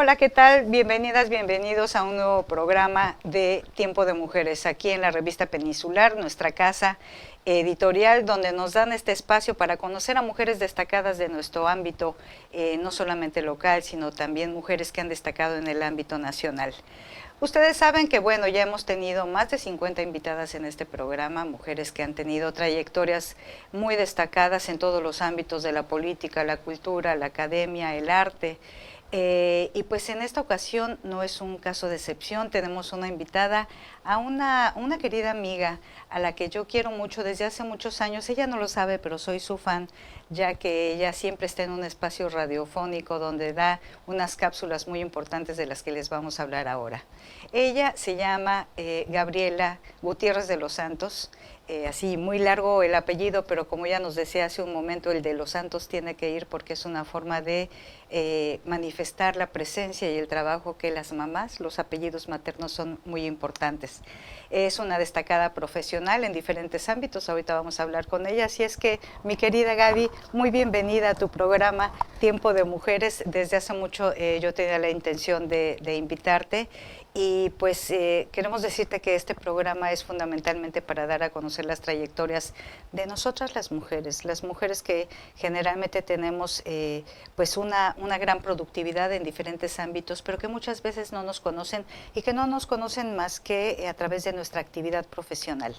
Hola, ¿qué tal? Bienvenidas, bienvenidos a un nuevo programa de Tiempo de Mujeres, aquí en la revista Peninsular, nuestra casa editorial, donde nos dan este espacio para conocer a mujeres destacadas de nuestro ámbito, no solamente local, sino también mujeres que han destacado en el ámbito nacional. Ustedes saben que, bueno, ya hemos tenido más de 50 invitadas en este programa, mujeres que han tenido trayectorias muy destacadas en todos los ámbitos de la política, la cultura, la academia, el arte. Y pues en esta ocasión no es un caso de excepción, tenemos una invitada a una querida amiga a la que yo quiero mucho desde hace muchos años. Ella no lo sabe, pero soy su fan, ya que ella siempre está en un espacio radiofónico donde da unas cápsulas muy importantes de las que les vamos a hablar ahora. Ella se llama Gabriela Gutiérrez de los Santos. Así muy largo el apellido, pero como ya nos decía hace un momento, el de los Santos tiene que ir porque es una forma de manifestar la presencia y el trabajo que las mamás, los apellidos maternos son muy importantes. Es una destacada profesional en diferentes ámbitos, ahorita vamos a hablar con ella, así es que mi querida Gaby, muy bienvenida a tu programa Tiempo de Mujeres. Desde hace mucho yo tenía la intención de invitarte. Y pues queremos decirte que este programa es fundamentalmente para dar a conocer las trayectorias de nosotras las mujeres que generalmente tenemos pues una gran productividad en diferentes ámbitos, pero que muchas veces no nos conocen y que no nos conocen más que a través de nuestra actividad profesional.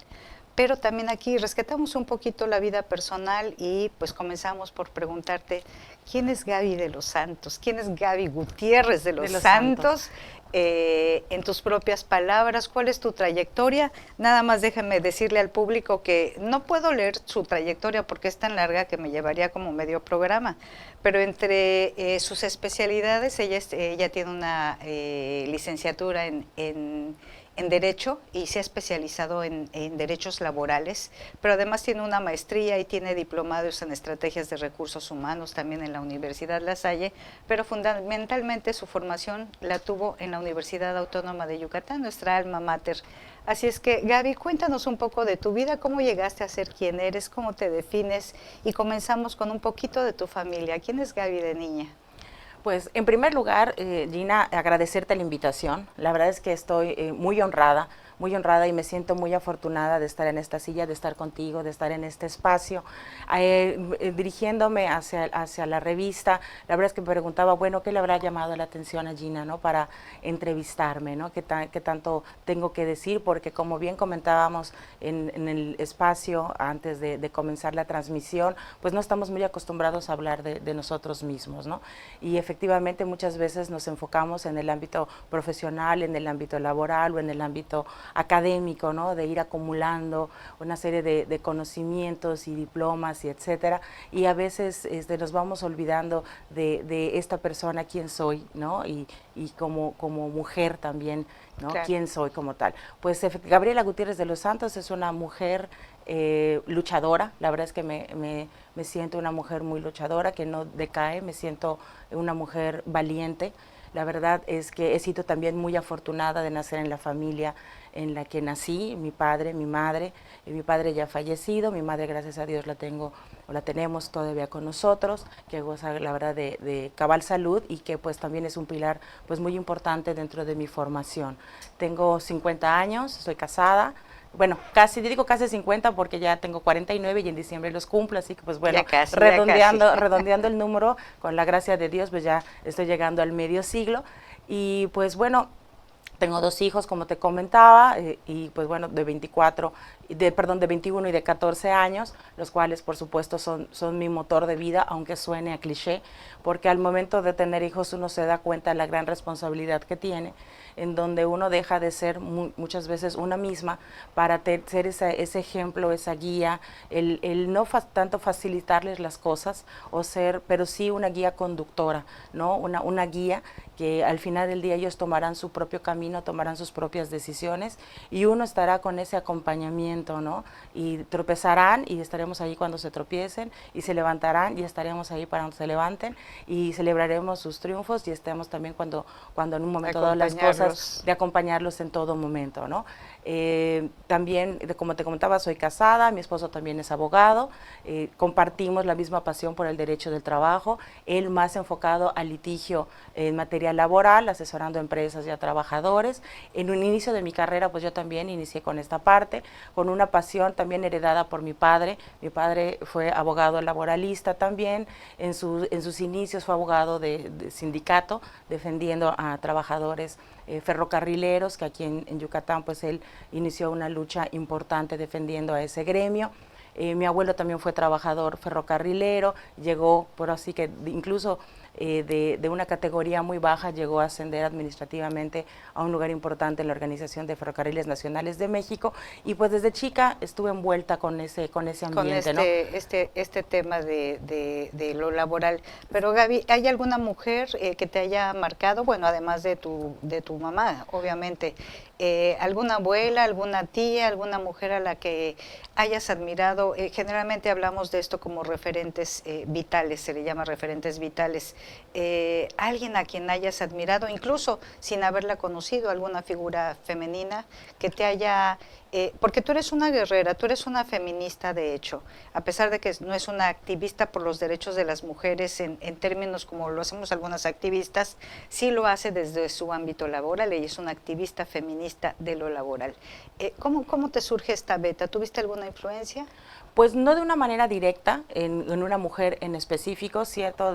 Pero también aquí rescatamos un poquito la vida personal y pues comenzamos por preguntarte, ¿quién es Gaby de los Santos? ¿Quién es Gaby Gutiérrez de los Santos? En tus propias palabras, ¿cuál es tu trayectoria? Nada más déjame decirle al público que no puedo leer su trayectoria porque es tan larga que me llevaría como medio programa, pero entre sus especialidades, ella tiene una licenciatura en Derecho y se ha especializado en derechos laborales, pero además tiene una maestría y tiene diplomados en estrategias de recursos humanos también en la Universidad La Salle, pero fundamentalmente su formación la tuvo en la Universidad Autónoma de Yucatán, nuestra alma mater. Así es que, Gaby, cuéntanos un poco de tu vida, cómo llegaste a ser quien eres, cómo te defines, y comenzamos con un poquito de tu familia. ¿Quién es Gaby de niña? Pues en primer lugar, Gina, agradecerte la invitación. La verdad es que estoy muy honrada y me siento muy afortunada de estar en esta silla, de estar contigo, de estar en este espacio, dirigiéndome hacia la revista. La verdad es que me preguntaba, bueno, ¿qué le habrá llamado la atención a Gina, ¿no? Para entrevistarme, ¿no? ¿Qué tanto tengo que decir? Porque como bien comentábamos en el espacio antes de comenzar la transmisión, pues no estamos muy acostumbrados a hablar de nosotros mismos, ¿no? Y efectivamente muchas veces nos enfocamos en el ámbito profesional, en el ámbito laboral o en el ámbito académico, ¿no? De ir acumulando una serie de conocimientos y diplomas y etcétera, y a veces nos vamos olvidando de esta persona, quién soy, ¿no? Y como mujer también, ¿no? Claro. ¿Quién soy como tal? Pues Gabriela Gutiérrez de los Santos es una mujer luchadora. La verdad es que me siento una mujer muy luchadora, que no decae, me siento una mujer valiente. La verdad es que he sido también muy afortunada de nacer en la familia en la que nací, mi padre, mi madre. Mi padre ya ha fallecido, mi madre, gracias a Dios, la tenemos todavía con nosotros, que goza, la verdad, de cabal salud, y que pues también es un pilar pues muy importante dentro de mi formación. Tengo 50 años, soy casada. Bueno, digo casi 50 porque ya tengo 49 y en diciembre los cumplo, así que pues bueno, redondeando el número, con la gracia de Dios, pues ya estoy llegando al medio siglo. Y pues bueno, tengo 2 hijos, como te comentaba, y pues bueno, de 21 y de 14 años, los cuales por supuesto son mi motor de vida, aunque suene a cliché, porque al momento de tener hijos uno se da cuenta de la gran responsabilidad que tiene, en donde uno deja de ser muchas veces una misma para ser ese ejemplo, esa guía, el no tanto facilitarles las cosas, pero sí una guía conductora, ¿no? Una guía que al final del día ellos tomarán su propio camino, tomarán sus propias decisiones, y uno estará con ese acompañamiento, ¿no? Y tropezarán y estaremos ahí cuando se tropiecen, y se levantarán y estaremos ahí para cuando se levanten, y celebraremos sus triunfos, y estemos también cuando en un momento dado las cosas de acompañarlos en todo momento, ¿no? También, como te comentaba, soy casada, mi esposo también es abogado, compartimos la misma pasión por el derecho del trabajo, él más enfocado al litigio en materia laboral, asesorando a empresas y a trabajadores. En un inicio de mi carrera, pues yo también inicié con esta parte, con una pasión también heredada por mi padre fue abogado laboralista también, en sus inicios fue abogado de sindicato, defendiendo a trabajadores ferrocarrileros, que aquí en Yucatán pues él inició una lucha importante defendiendo a ese gremio. Mi abuelo también fue trabajador ferrocarrilero, llegó por así que incluso de una categoría muy baja llegó a ascender administrativamente a un lugar importante en la Organización de Ferrocarriles Nacionales de México, y pues desde chica estuve envuelta con ese ambiente, con este tema de lo laboral. Pero Gaby, ¿hay alguna mujer que te haya marcado? Bueno, además de tu mamá, obviamente, alguna abuela, alguna tía, alguna mujer a la que hayas admirado. Generalmente hablamos de esto como referentes vitales, se le llama referentes vitales. Alguien a quien hayas admirado, incluso sin haberla conocido, alguna figura femenina que te haya... porque tú eres una guerrera, tú eres una feminista de hecho, a pesar de que no es una activista por los derechos de las mujeres en términos como lo hacemos algunas activistas, sí lo hace desde su ámbito laboral, ella es una activista feminista de lo laboral. ¿Cómo te surge esta beta? ¿Tuviste alguna influencia? Pues no de una manera directa en una mujer en específico,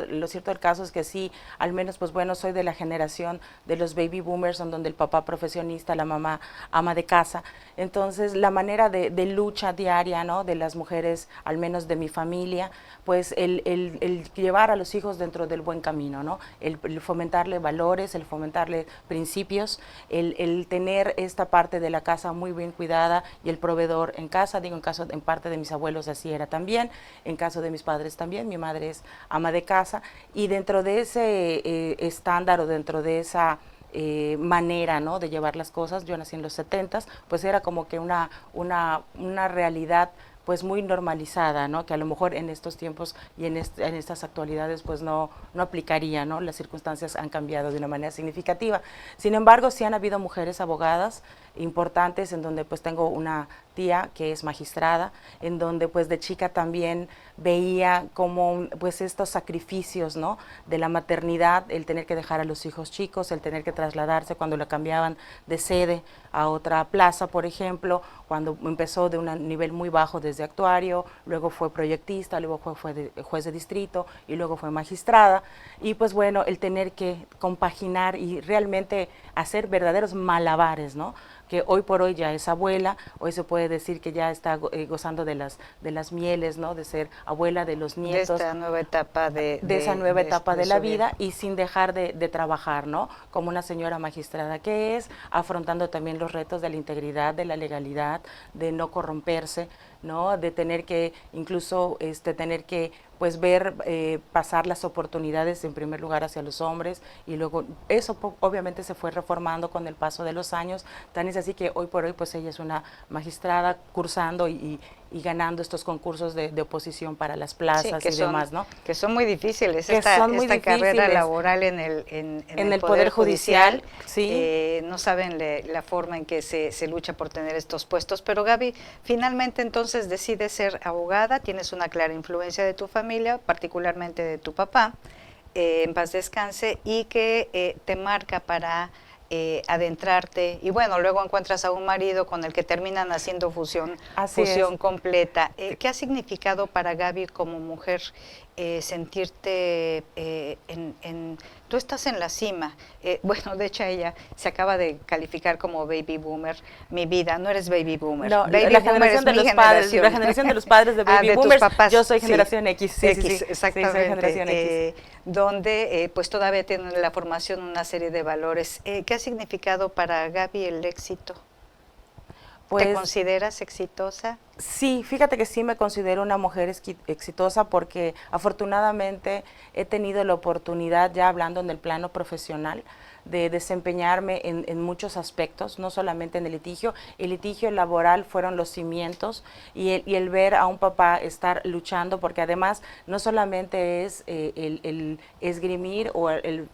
lo cierto del caso es que sí, al menos pues bueno, soy de la generación de los baby boomers, en donde el papá profesionista, la mamá ama de casa, entonces la manera de lucha diaria, ¿no?, de las mujeres, al menos de mi familia, pues el llevar a los hijos dentro del buen camino, ¿no?, el fomentarle valores, el fomentarle principios, el tener esta parte de la casa muy bien cuidada y el proveedor en casa, digo en parte de mis abuelos así era también, en caso de mis padres también, mi madre es ama de casa, y dentro de ese estándar o dentro de esa manera, ¿no?, de llevar las cosas, yo nací en los 70s, pues era como que una realidad pues muy normalizada, ¿no?, que a lo mejor en estos tiempos y en estas actualidades pues no aplicaría, ¿no?, las circunstancias han cambiado de una manera significativa. Sin embargo, sí han habido mujeres abogadas importantes, en donde pues tengo una tía que es magistrada, en donde pues de chica también veía como pues estos sacrificios, ¿no?, de la maternidad, el tener que dejar a los hijos chicos, el tener que trasladarse cuando la cambiaban de sede a otra plaza, por ejemplo, cuando empezó de un nivel muy bajo desde actuario, luego fue proyectista, luego fue juez de distrito y luego fue magistrada, y pues bueno, el tener que compaginar y realmente hacer verdaderos malabares, ¿no?, que hoy por hoy ya es abuela, hoy se puede decir que ya está gozando de las mieles, ¿no?, de ser abuela de los nietos. De esta nueva etapa de esa nueva etapa de la vida, y sin dejar de trabajar, ¿no?, como una señora magistrada que es, afrontando también los retos de la integridad, de la legalidad, de no corromperse, ¿no?, de tener que incluso tener que pues ver pasar las oportunidades en primer lugar hacia los hombres, y luego eso obviamente se fue reformando con el paso de los años, tan es así que hoy por hoy pues ella es una magistrada cursando y ganando estos concursos de oposición para las plazas, sí, y demás, ¿no? Que son muy difíciles, esta carrera laboral en el Poder Judicial, sí. No saben la forma en que se lucha por tener estos puestos. Pero Gaby, finalmente entonces decides ser abogada, tienes una clara influencia de tu familia, particularmente de tu papá, en paz descanse, y que te marca para adentrarte, y bueno, luego encuentras a un marido con el que terminan haciendo fusión completa. ¿Qué ha significado para Gaby como mujer sentirte tú estás en la cima? Bueno, de hecho ella se acaba de calificar como baby boomer. Mi vida, no eres baby boomer. No, baby la boomer generación es de mi los padres, generación. la generación de los padres de baby de boomers. Tus papás, yo soy generación X, sí, exactamente, soy generación X. Donde pues todavía tienen la formación una serie de valores. ¿Qué ha significado para Gaby el éxito? Pues, ¿te consideras exitosa? Sí, fíjate que sí me considero una mujer exitosa, porque afortunadamente he tenido la oportunidad, ya hablando en el plano profesional, de desempeñarme en muchos aspectos, no solamente en el litigio laboral fueron los cimientos y el ver a un papá estar luchando, porque además no solamente es el esgrimir o el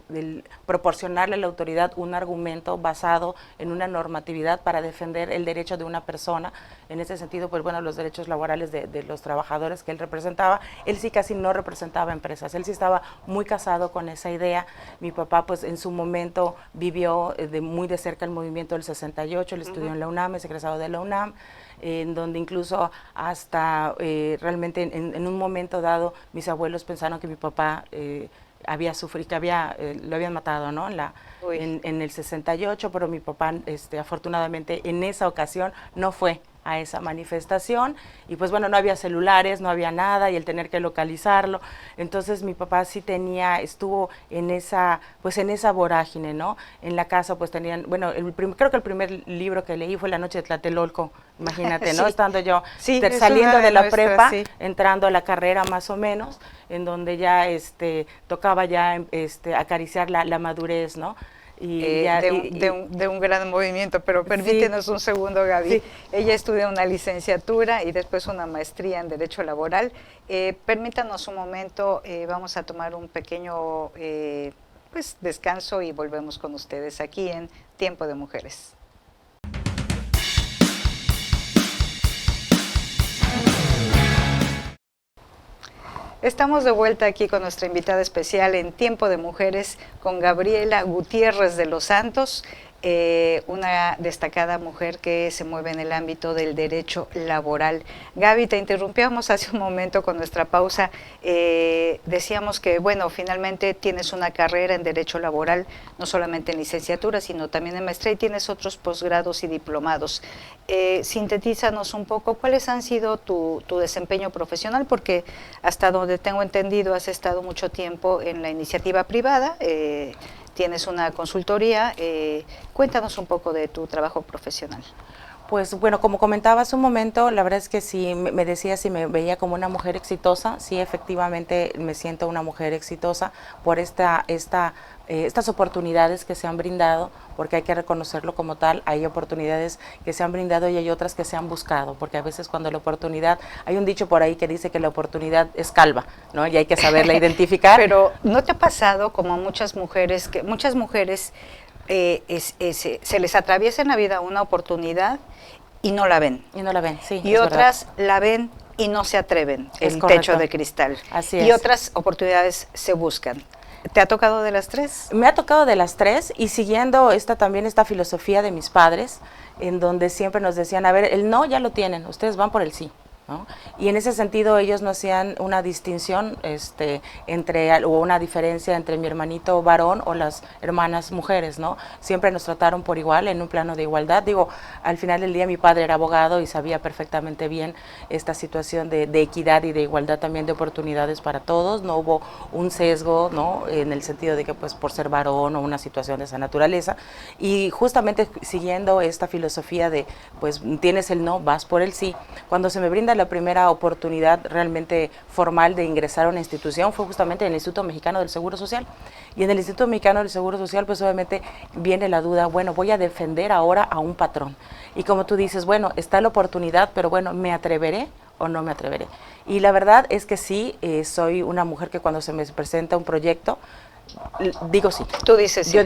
proporcionarle a la autoridad un argumento basado en una normatividad para defender el derecho de una persona. En ese sentido, pues bueno, los derechos laborales de los trabajadores que él representaba, él sí casi no representaba empresas, él sí estaba muy casado con esa idea. Mi papá pues en su momento vivió muy de cerca el movimiento del 68, él estudió en la UNAM, es egresado de la UNAM, en donde incluso hasta realmente en un momento dado mis abuelos pensaron que mi papá había sufrido, que lo habían matado, ¿no? En el 68, pero mi papá afortunadamente en esa ocasión no fue a esa manifestación y pues bueno, no había celulares, no había nada y el tener que localizarlo, entonces mi papá sí estuvo en esa vorágine, ¿no? En la casa pues tenían, bueno, creo que el primer libro que leí fue La noche de Tlatelolco, imagínate, ¿no? Sí. Estando yo saliendo de la prepa, sí, entrando a la carrera más o menos, en donde ya tocaba ya acariciar la madurez, ¿no? De un gran movimiento, pero permítenos sí, un segundo, Gaby. Sí. Ella estudia una licenciatura y después una maestría en Derecho Laboral. Permítanos un momento, vamos a tomar un pequeño descanso y volvemos con ustedes aquí en Tiempo de Mujeres. Estamos de vuelta aquí con nuestra invitada especial en Tiempo de Mujeres, con Gabriela Gutiérrez de los Santos, una destacada mujer que se mueve en el ámbito del derecho laboral. Gaby, te interrumpíamos hace un momento con nuestra pausa. Decíamos que, bueno, finalmente tienes una carrera en derecho laboral, no solamente en licenciatura, sino también en maestría y tienes otros posgrados y diplomados. Sintetízanos un poco, ¿cuáles han sido tu desempeño profesional? Porque hasta donde tengo entendido has estado mucho tiempo en la iniciativa privada, tienes una consultoría, cuéntanos un poco de tu trabajo profesional. Pues bueno, como comentaba hace un momento, la verdad es que si me decía si me veía como una mujer exitosa, sí, efectivamente me siento una mujer exitosa por estas oportunidades que se han brindado, porque hay que reconocerlo como tal. Hay oportunidades que se han brindado y hay otras que se han buscado, porque a veces cuando la oportunidad, hay un dicho por ahí que dice que la oportunidad es calva, ¿no? Y hay que saberla identificar. Pero ¿no te ha pasado como a muchas mujeres, que muchas mujeres se les atraviesa en la vida una oportunidad y no la ven? Y no la ven, sí. Y otras la ven y no se atreven, el techo de cristal. Así es. Y otras oportunidades se buscan. ¿Te ha tocado de las tres? Me ha tocado de las tres y siguiendo también esta filosofía de mis padres, en donde siempre nos decían, a ver, el no ya lo tienen, ustedes van por el sí, ¿no? Y en ese sentido ellos no hacían una distinción o una diferencia entre mi hermanito varón o las hermanas mujeres, ¿no? Siempre nos trataron por igual, en un plano de igualdad. Digo, al final del día mi padre era abogado y sabía perfectamente bien esta situación de equidad y de igualdad también de oportunidades para todos. No hubo un sesgo, ¿no? En el sentido de que pues por ser varón o una situación de esa naturaleza. Y justamente siguiendo esta filosofía de pues tienes el no, vas por el sí. Cuando se me brinda la primera oportunidad realmente formal de ingresar a una institución fue justamente en el Instituto Mexicano del Seguro Social. Y en el Instituto Mexicano del Seguro Social pues obviamente viene la duda, bueno, voy a defender ahora a un patrón. Y como tú dices, bueno, está la oportunidad, pero bueno, ¿me atreveré o no me atreveré? Y la verdad es que sí, soy una mujer que cuando se me presenta un proyecto, digo sí. Tú dices sí. Yo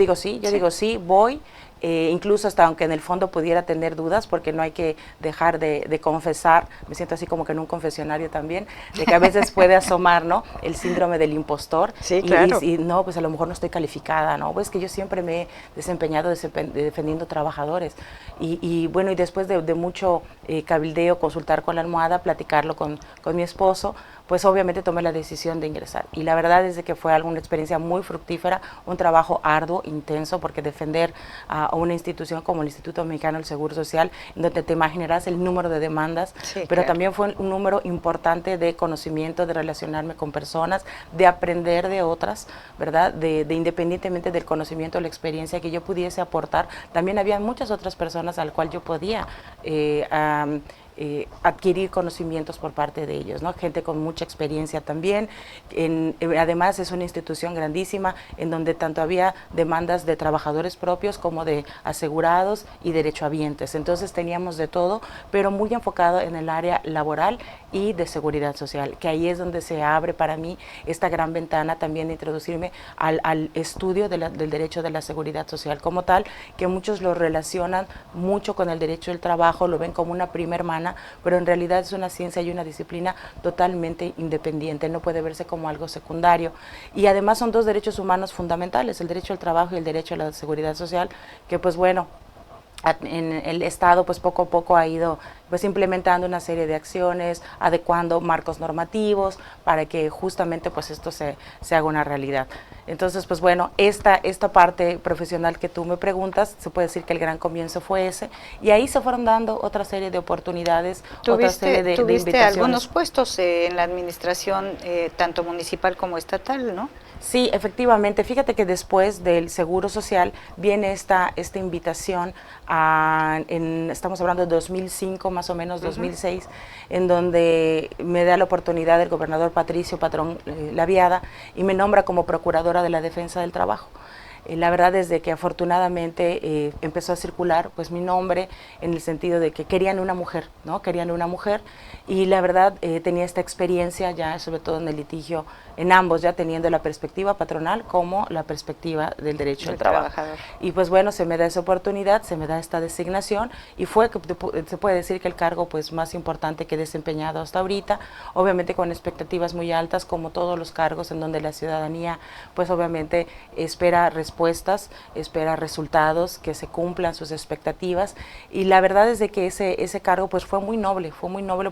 digo sí, voy. Incluso hasta aunque en el fondo pudiera tener dudas, porque no hay que dejar de confesar, me siento así como que en un confesionario también, de que a veces puede asomar, ¿no? El síndrome del impostor. Sí, claro. Y no, pues a lo mejor no estoy calificada, ¿no? Pues que yo siempre me he desempeñado defendiendo trabajadores. Y bueno, y después de mucho cabildeo, consultar con la almohada, platicarlo con mi esposo, pues obviamente tomé la decisión de ingresar. Y la verdad es de que fue una experiencia muy fructífera, un trabajo arduo, intenso, porque defender a una institución como el Instituto Mexicano del Seguro Social, donde te imaginarás el número de demandas, sí, pero claro, también fue un número importante de conocimiento, de relacionarme con personas, de aprender de otras, ¿verdad? De independientemente del conocimiento o la experiencia que yo pudiese aportar, también había muchas otras personas al cual yo podía adquirir conocimientos por parte de ellos, ¿no? Gente con mucha experiencia también. Además es una institución grandísima en donde tanto había demandas de trabajadores propios como de asegurados y derechohabientes. Entonces teníamos de todo, pero muy enfocado en el área laboral y de seguridad social, que ahí es donde se abre para mí esta gran ventana también de introducirme al estudio del derecho de la seguridad social como tal, que muchos lo relacionan mucho con el derecho del trabajo, lo ven como una prima hermana, pero en realidad es una ciencia y una disciplina totalmente independiente, no puede verse como algo secundario. Y además son dos derechos humanos fundamentales, el derecho al trabajo y el derecho a la seguridad social, que pues bueno, en el Estado pues poco a poco ha ido pues implementando una serie de acciones, adecuando marcos normativos para que justamente pues esto se haga una realidad. Entonces pues bueno, esta parte profesional que tú me preguntas, se puede decir que el gran comienzo fue ese, y ahí se fueron dando otra serie de oportunidades, otra serie de ¿Tuviste invitaciones. algunos puestos en la administración tanto municipal como estatal, no? Sí, efectivamente. Fíjate que después del Seguro Social viene esta invitación estamos hablando de 2005, más o menos 2006, en donde me da la oportunidad el gobernador Patricio Patrón Laviada y me nombra como procuradora de la defensa del trabajo. La verdad es de que afortunadamente empezó a circular pues mi nombre en el sentido de que querían una mujer, ¿no? Querían una mujer, y la verdad tenía esta experiencia ya sobre todo en el litigio, en ambos, ya teniendo la perspectiva patronal como la perspectiva del derecho al trabajo. Y pues bueno, se me da esa oportunidad, se me da esta designación, y fue, se puede decir que el cargo pues más importante que he desempeñado hasta ahorita, obviamente con expectativas muy altas, como todos los cargos en donde la ciudadanía pues obviamente espera respuestas, espera resultados, que se cumplan sus expectativas, y la verdad es de que ese cargo pues fue muy noble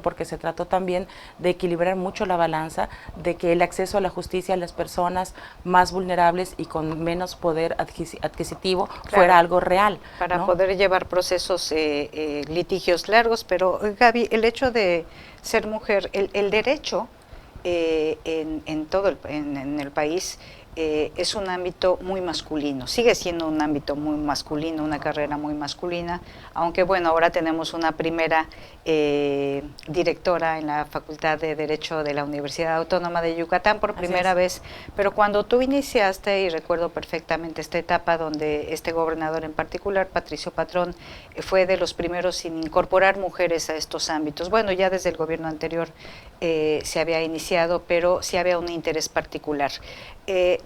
porque se trató también de equilibrar mucho la balanza, de que el acceso a la justicia a las personas más vulnerables y con menos poder adquisitivo fuera algo real. Para ¿no? poder llevar procesos, litigios largos, pero Gaby, el hecho de ser mujer, el derecho en todo en el país es un ámbito muy masculino, sigue siendo un ámbito muy masculino, una carrera muy masculina, aunque bueno, ahora tenemos una primera directora en la Facultad de Derecho de la Universidad Autónoma de Yucatán por primera vez, pero cuando tú iniciaste, y recuerdo perfectamente esta etapa donde este gobernador en particular, Patricio Patrón, fue de los primeros en incorporar mujeres a estos ámbitos. Bueno, ya desde el gobierno anterior se había iniciado, pero sí había un interés particular.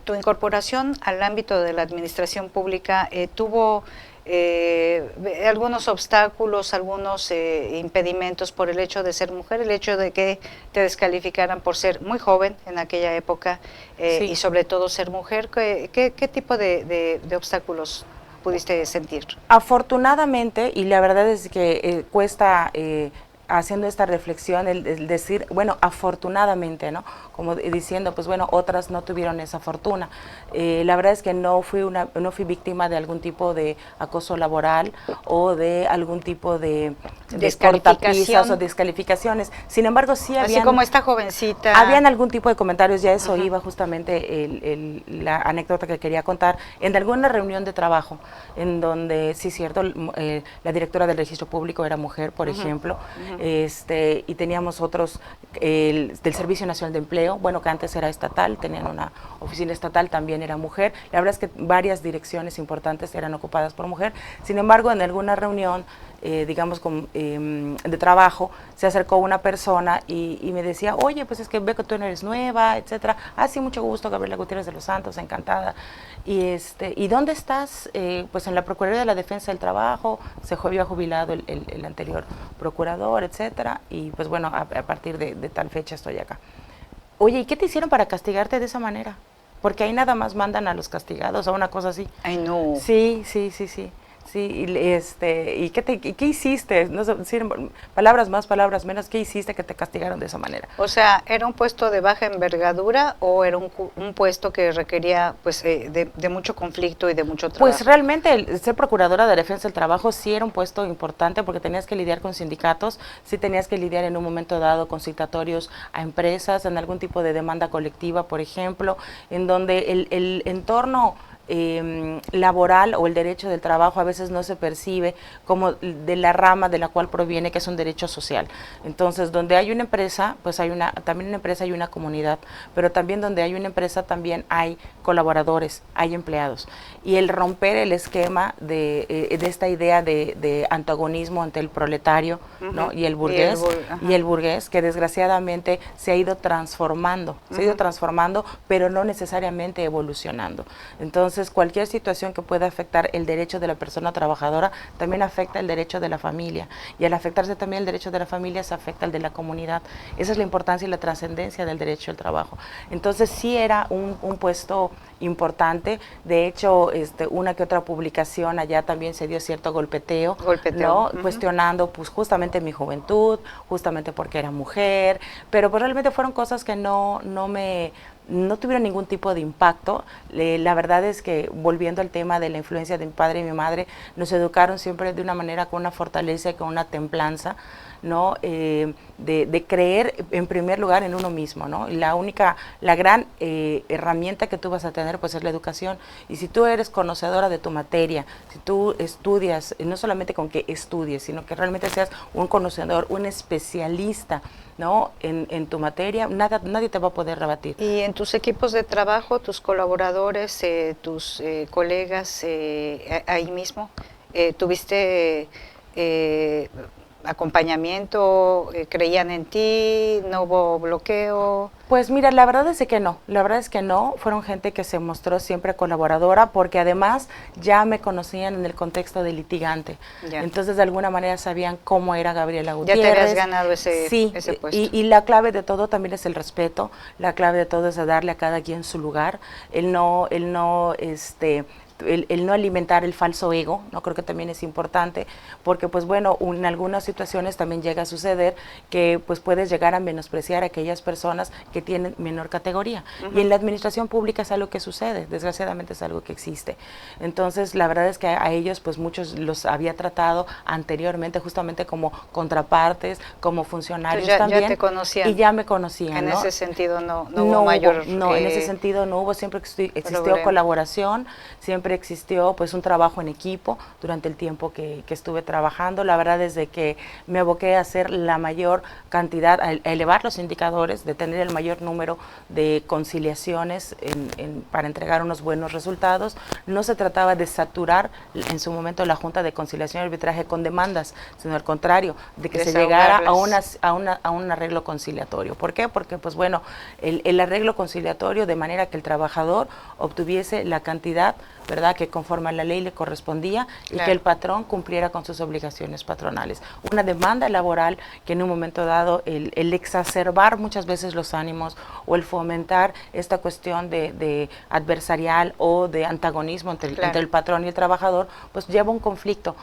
Tu incorporación al ámbito de la administración pública tuvo algunos obstáculos, algunos impedimentos por el hecho de ser mujer, el hecho de que te descalificaran por ser muy joven en aquella época sí. Y sobre todo ser mujer. ¿Qué tipo de obstáculos pudiste sentir? Afortunadamente, y la verdad es que cuesta haciendo esta reflexión, el decir, bueno, afortunadamente, ¿no? Como diciendo, pues bueno, otras no tuvieron esa fortuna. La verdad es que no fui víctima de algún tipo de acoso laboral o de algún tipo de cortapisas o descalificaciones. Sin embargo, sí habían... Así como esta jovencita... Habían algún tipo de comentarios, ya eso iba justamente la anécdota que quería contar, en alguna reunión de trabajo, en donde, sí es cierto, la directora del registro público era mujer, por ejemplo, y teníamos otros del Servicio Nacional de Empleo, bueno, que antes era estatal, tenían una oficina estatal, también era mujer. La verdad es que varias direcciones importantes eran ocupadas por mujer. Sin embargo, en alguna reunión, digamos, de trabajo, se acercó una persona y me decía, oye, pues es que veo que tú eres nueva, etcétera. Ah, sí, mucho gusto, Gabriela Gutiérrez de los Santos, encantada. ¿Y dónde estás? Pues en la Procuraduría de la Defensa del Trabajo, se había jubilado el anterior procurador, etcétera, y pues bueno, a partir de tal fecha estoy acá. Oye, ¿y qué te hicieron para castigarte de esa manera? Porque ahí nada más mandan a los castigados o una cosa así. Ay, no. Sí. Sí, ¿y qué hiciste? No sé, palabras más, palabras menos, ¿qué hiciste que te castigaron de esa manera? O sea, ¿era un puesto de baja envergadura o era un puesto que requería pues de mucho conflicto y de mucho trabajo? Pues realmente el ser procuradora de defensa del trabajo sí era un puesto importante porque tenías que lidiar con sindicatos, sí tenías que lidiar en un momento dado con citatorios a empresas, en algún tipo de demanda colectiva, por ejemplo, en donde el entorno laboral o el derecho del trabajo a veces no se percibe como de la rama de la cual proviene, que es un derecho social. Entonces, donde hay una empresa, pues también una empresa y una comunidad, pero también donde hay una empresa también hay colaboradores, hay empleados. Y el romper el esquema de esta idea de antagonismo ante el proletario, ¿no? y el burgués, que desgraciadamente se ha ido transformando, pero no necesariamente evolucionando. Entonces, cualquier situación que pueda afectar el derecho de la persona trabajadora también afecta el derecho de la familia, y al afectarse también el derecho de la familia se afecta el de la comunidad. Esa es la importancia y la trascendencia del derecho al trabajo. Entonces, sí era un puesto importante. De hecho, una que otra publicación allá también se dio cierto golpeteo. ¿No? Cuestionando pues justamente mi juventud, justamente porque era mujer, pero pues realmente fueron cosas que no tuvieron ningún tipo de impacto. La verdad es que, volviendo al tema de la influencia de mi padre y mi madre, nos educaron siempre de una manera con una fortaleza y con una templanza, ¿no? De creer en primer lugar en uno mismo, ¿no? Y la gran herramienta que tú vas a tener pues es la educación. Y si tú eres conocedora de tu materia, si tú estudias, no solamente con que estudies, sino que realmente seas un conocedor, un especialista, ¿no? en tu materia, nadie te va a poder rebatir. Y en tus equipos de trabajo, tus colaboradores, tus colegas ahí mismo, ¿tuviste acompañamiento? ¿Creían en ti? ¿No hubo bloqueo? Pues mira, la verdad es que no, fueron gente que se mostró siempre colaboradora, porque además ya me conocían en el contexto de litigante. Ya. Entonces de alguna manera sabían cómo era Gabriela Gutiérrez. Ya te habías ganado ese puesto. Y la clave de todo también es el respeto, la clave de todo es darle a cada quien su lugar, el no alimentar el falso ego, no creo que también es importante, porque pues bueno, en algunas situaciones también llega a suceder que pues puedes llegar a menospreciar a aquellas personas que tienen menor categoría. Y en la administración pública es algo que sucede, desgraciadamente es algo que existe. Entonces la verdad es que a ellos pues muchos los había tratado anteriormente justamente como contrapartes, como funcionarios también. Ya te conocían. Y ya me conocían. En ¿no? ese sentido no hubo mayor No, en ese sentido no hubo, siempre existió colaboración, siempre existió pues un trabajo en equipo durante el tiempo que estuve trabajando. La verdad es de que me aboqué a hacer la mayor cantidad, a elevar los indicadores, de tener el mayor número de conciliaciones para entregar unos buenos resultados. No se trataba de saturar en su momento la Junta de Conciliación y Arbitraje con demandas, sino al contrario, de que se llegara a un arreglo conciliatorio. ¿Por qué? Porque pues bueno, el arreglo conciliatorio de manera que el trabajador obtuviese la cantidad, ¿verdad?, que conforme a la ley le correspondía, y que el patrón cumpliera con sus obligaciones patronales. Una demanda laboral que en un momento dado el exacerbar muchas veces los ánimos o el fomentar esta cuestión de adversarial o de antagonismo entre el patrón y el trabajador, pues lleva un conflicto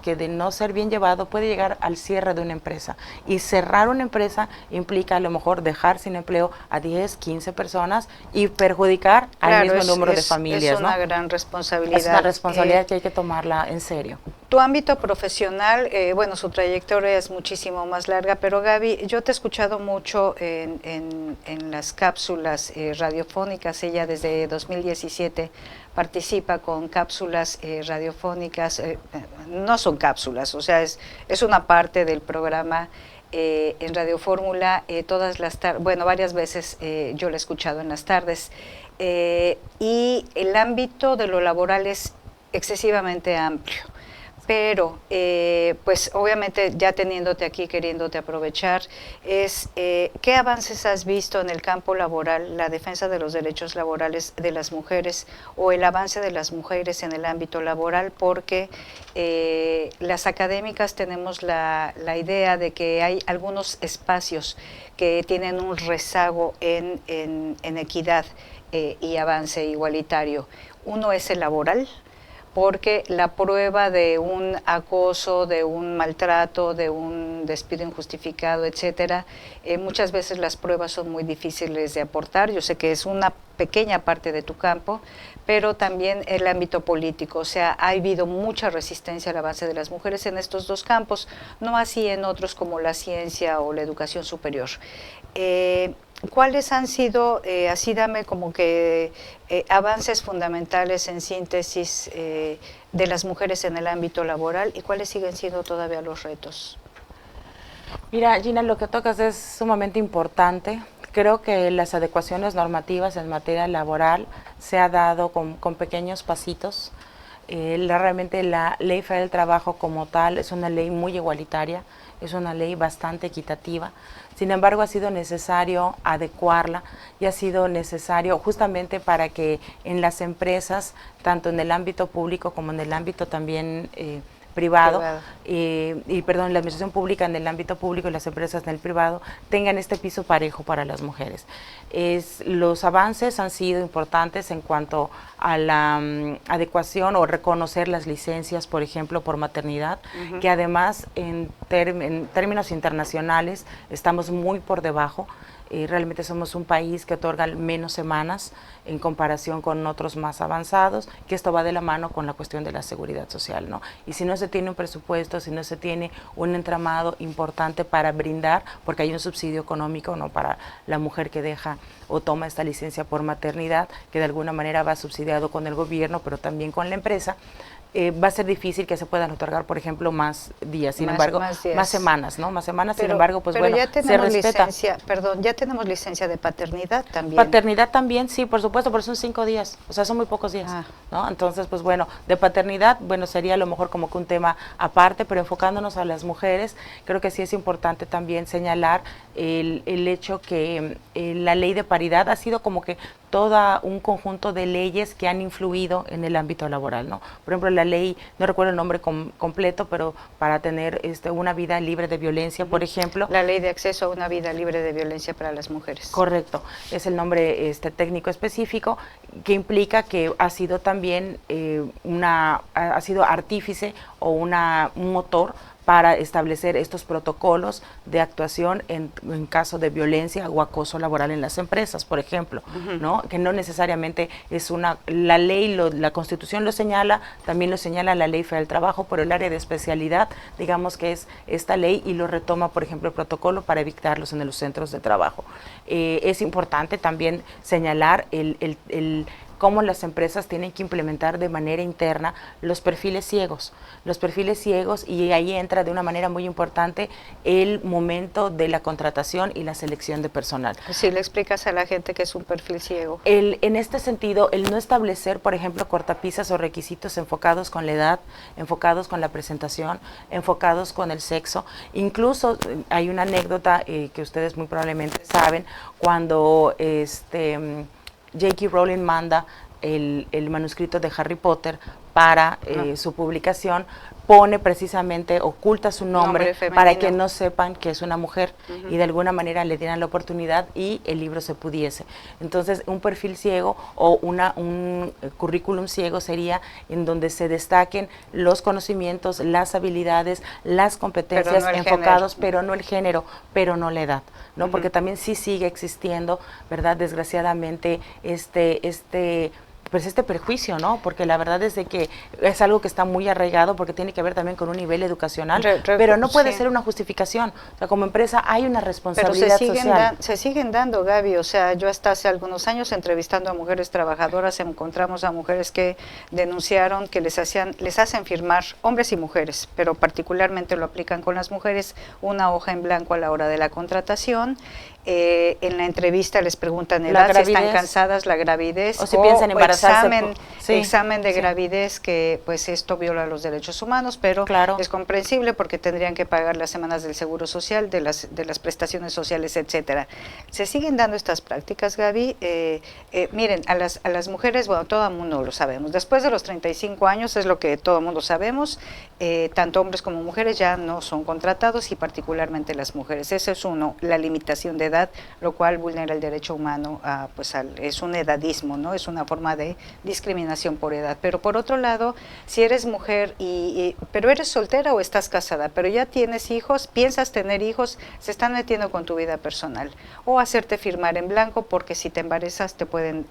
que de no ser bien llevado puede llegar al cierre de una empresa. Y cerrar una empresa implica a lo mejor dejar sin empleo a 10, 15 personas y perjudicar al mismo número de familias. Es una gran responsabilidad. Es una responsabilidad que hay que tomarla en serio. Tu ámbito profesional, bueno, su trayectoria es muchísimo más larga, pero Gaby, yo te he escuchado mucho en las cápsulas radiofónicas. Ella desde 2017 participa con cápsulas radiofónicas, no son cápsulas, o sea, es una parte del programa en Radio Fórmula, todas las tardes, bueno, varias veces yo la he escuchado en las tardes, y el ámbito de lo laboral es excesivamente amplio. Pero, pues obviamente ya teniéndote aquí, queriéndote aprovechar, ¿qué avances has visto en el campo laboral, la defensa de los derechos laborales de las mujeres o el avance de las mujeres en el ámbito laboral? Porque las académicas tenemos la idea de que hay algunos espacios que tienen un rezago en equidad y avance igualitario. Uno es el laboral, porque la prueba de un acoso, de un maltrato, de un despido injustificado, etcétera, muchas veces las pruebas son muy difíciles de aportar. Yo sé que es una pequeña parte de tu campo, pero también el ámbito político. O sea, ha habido mucha resistencia al avance de las mujeres en estos dos campos, no así en otros como la ciencia o la educación superior. ¿Cuáles han sido, así dame como que avances fundamentales en síntesis de las mujeres en el ámbito laboral y cuáles siguen siendo todavía los retos? Mira, Gina, lo que tocas es sumamente importante. Creo que las adecuaciones normativas en materia laboral se ha dado con pequeños pasitos. Realmente la Ley Federal del Trabajo como tal es una ley muy igualitaria, es una ley bastante equitativa. Sin embargo, ha sido necesario adecuarla y ha sido necesario justamente para que en las empresas, tanto en el ámbito público como en el ámbito también privado, perdón, la administración pública en el ámbito público y las empresas en el privado tengan este piso parejo para las mujeres. Los avances han sido importantes en cuanto a la adecuación o reconocer las licencias, por ejemplo, por maternidad, que además en términos internacionales estamos muy por debajo. Realmente somos un país que otorga menos semanas en comparación con otros más avanzados, que esto va de la mano con la cuestión de la seguridad social, ¿no? Y si no se tiene un presupuesto, si no se tiene un entramado importante para brindar, porque hay un subsidio económico, ¿no?, para la mujer que deja o toma esta licencia por maternidad, que de alguna manera va subsidiado con el gobierno, pero también con la empresa, va a ser difícil que se puedan otorgar, por ejemplo, más días, sin embargo, más semanas, ¿no? Más semanas, sin embargo, pues bueno, ya tenemos se respeta. Ya tenemos licencia de paternidad también. Paternidad también, sí, por supuesto, pero son 5 días, o sea, son muy pocos días, ¿no? Entonces, pues bueno, de paternidad, bueno, sería a lo mejor como que un tema aparte, pero enfocándonos a las mujeres, creo que sí es importante también señalar el hecho que la ley de paridad ha sido como que todo un conjunto de leyes que han influido en el ámbito laboral, ¿no? Por ejemplo, la ley, no recuerdo el nombre completo, pero para tener una vida libre de violencia, por ejemplo. La ley de acceso a una vida libre de violencia para las mujeres. Correcto, es el nombre técnico específico, que implica que ha sido también ha sido artífice o un motor para establecer estos protocolos de actuación en caso de violencia o acoso laboral en las empresas, por ejemplo, ¿no? Que no necesariamente es la ley, la Constitución lo señala, también lo señala la Ley Federal del Trabajo, pero el área de especialidad, digamos que es esta ley y lo retoma, por ejemplo, el protocolo para evitarlos en los centros de trabajo. Es importante también señalar cómo las empresas tienen que implementar de manera interna los perfiles ciegos, y ahí entra de una manera muy importante el momento de la contratación y la selección de personal. Si le explicas a la gente que es un perfil ciego. En este sentido, el no establecer, por ejemplo, cortapisas o requisitos enfocados con la edad, enfocados con la presentación, enfocados con el sexo. Incluso hay una anécdota que ustedes muy probablemente saben, cuando J.K. Rowling manda el manuscrito de Harry Potter para su publicación, pone precisamente, oculta su nombre para que no sepan que es una mujer y de alguna manera le dieran la oportunidad y el libro se pudiese. Entonces, un perfil ciego o un currículum ciego sería en donde se destaquen los conocimientos, las habilidades, las competencias enfocados, pero no el género, pero no la edad, ¿no? Porque también sí sigue existiendo, ¿verdad? Desgraciadamente, pues este perjuicio, ¿no? Porque la verdad es de que es algo que está muy arraigado porque tiene que ver también con un nivel educacional, pero no puede ser una justificación. O sea, como empresa hay una responsabilidad social. Se siguen dando, Gaby. O sea, yo hasta hace algunos años entrevistando a mujeres trabajadoras encontramos a mujeres que denunciaron que les hacen firmar, hombres y mujeres, pero particularmente lo aplican con las mujeres, una hoja en blanco a la hora de la contratación. En la entrevista les preguntan edad, si están cansadas, la gravidez, o si piensan embarazarse, examen de gravidez, que pues esto viola los derechos humanos, pero es comprensible porque tendrían que pagar las semanas del seguro social, de las prestaciones sociales, etcétera. Se siguen dando estas prácticas, Gaby. Miren, a las mujeres, bueno, todo el mundo lo sabemos, después de los 35 años es lo que todo el mundo sabemos, tanto hombres como mujeres ya no son contratados y particularmente las mujeres. Eso es uno, la limitación de edad, lo cual vulnera el derecho humano, es un edadismo, ¿no? Es una forma de discriminación por edad. Pero por otro lado, si eres mujer pero eres soltera o estás casada, pero ya tienes hijos, piensas tener hijos, se están metiendo con tu vida personal, o hacerte firmar en blanco porque si te embarazas te pueden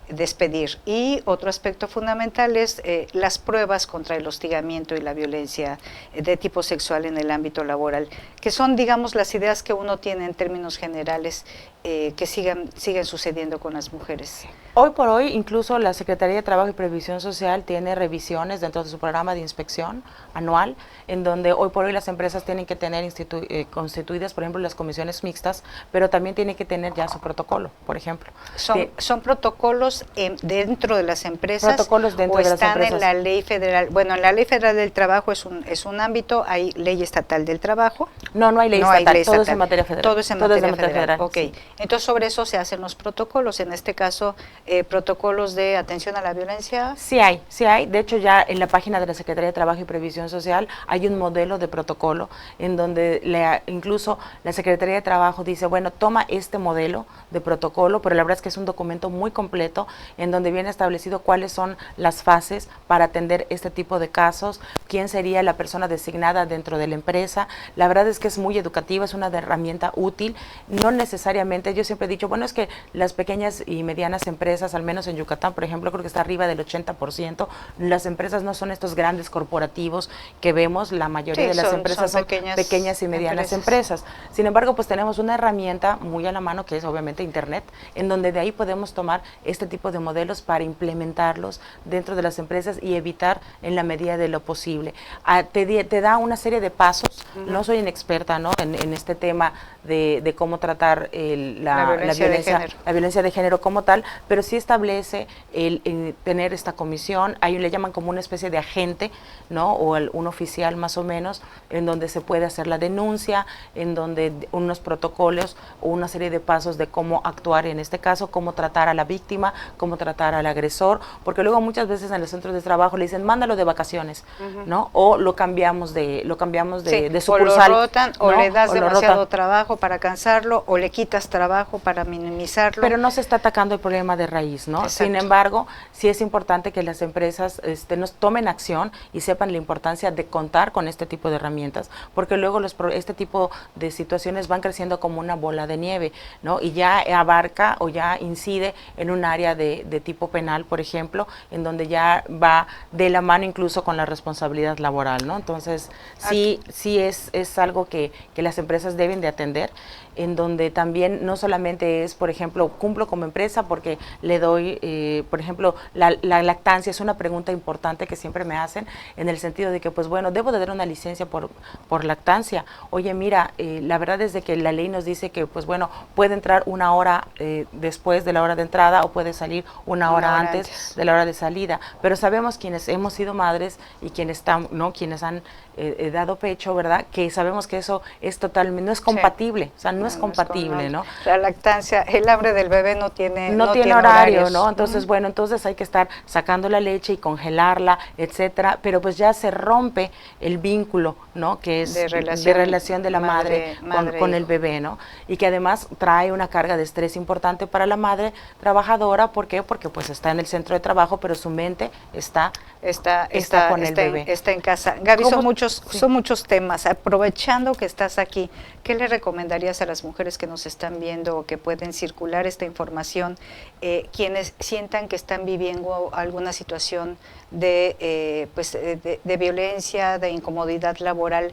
despedir. Y otro aspecto fundamental es las pruebas contra el hostigamiento y la violencia de tipo sexual en el ámbito laboral, que son, digamos, las ideas que uno tiene en términos generales que siguen sucediendo con las mujeres. Hoy por hoy, incluso la Secretaría de Trabajo y Previsión Social tiene revisiones dentro de su programa de inspección anual, en donde hoy por hoy las empresas tienen que tener constituidas, por ejemplo, las comisiones mixtas, pero también tienen que tener ya su protocolo, por ejemplo. ¿Son protocolos dentro de las empresas protocolos dentro o de las están empresas? en la ley federal? Bueno, en la ley federal del trabajo es un ámbito, hay ley estatal del trabajo. No hay ley estatal, todo es en materia federal. Todo es en materia federal. Ok, sí. Entonces sobre eso se hacen los protocolos, en este caso protocolos de atención a la violencia. Sí hay, de hecho ya en la página de la Secretaría de Trabajo y Previsión Social hay un modelo de protocolo en donde incluso la Secretaría de Trabajo dice, bueno, toma este modelo de protocolo, pero la verdad es que es un documento muy completo en donde viene establecido cuáles son las fases para atender este tipo de casos, quién sería la persona designada dentro de la empresa. La verdad es que es muy educativa, es una herramienta útil, no necesariamente, yo siempre he dicho, bueno, es que las pequeñas y medianas empresas, al menos en Yucatán, por ejemplo, creo que está arriba del 80%, las empresas no son estos grandes corporativos que vemos, la mayoría de las empresas son pequeñas y medianas empresas. Sin embargo, pues tenemos una herramienta muy a la mano que es obviamente Internet, en donde de ahí podemos tomar este tipo de modelos para implementarlos dentro de las empresas y evitar en la medida de lo posible. Te da una serie de pasos, no soy inexperta, ¿no?, en este tema de cómo tratar la violencia de género como tal, pero sí establece el tener esta comisión, le llaman como una especie de agente, ¿no?, o un oficial más o menos, en donde se puede hacer la denuncia, en donde unos protocolos o una serie de pasos de cómo actuar en este caso, cómo tratar a la víctima, cómo tratar al agresor, porque luego muchas veces en los centros de trabajo le dicen, mándalo de vacaciones, ¿no?, o lo cambiamos de sucursal. O lo rotan, ¿no?, o le das demasiado trabajo para cansarlo, o le quitas trabajo para minimizarlo. Pero no se está atacando el problema de raíz, ¿no? Exacto. Sin embargo, sí es importante que las empresas nos tomen acción y sepan la importancia de contar con este tipo de herramientas, porque luego este tipo de situaciones van creciendo como una bola de nieve, ¿no? Y ya abarca o ya incide en un área de tipo penal, por ejemplo, en donde ya va de la mano incluso con la responsabilidad laboral, ¿no? Entonces, sí es algo que las empresas deben de atender, en donde también no solamente es, por ejemplo, cumplo como empresa porque le doy, por ejemplo, la lactancia es una pregunta importante que siempre me hacen, en el sentido de que, pues bueno, debo de dar una licencia por lactancia. Oye, mira, la verdad es de que la ley nos dice que, pues bueno, puede entrar una hora después de la hora de entrada o puede salir una hora antes de la hora de salida, pero sabemos quienes hemos sido madres y quienes han dado pecho, ¿verdad?, que sabemos que eso es totalmente, no es compatible, o sea, no es compatible, ¿no? La lactancia, el hambre del bebé no tiene horario, ¿no? Entonces, bueno, entonces hay que estar sacando la leche y congelarla, etcétera, pero pues ya se rompe el vínculo, ¿no?, que es de relación de la madre con el bebé, ¿no? Y que además trae una carga de estrés importante para la madre trabajadora. ¿Por qué? Porque pues está en el centro de trabajo, pero su mente está con el bebé. Está en casa. Gaby, son muchos temas. Aprovechando que estás aquí, ¿qué le recomendarías a las mujeres que nos están viendo o que pueden circular esta información, quienes sientan que están viviendo alguna situación de violencia, de incomodidad laboral?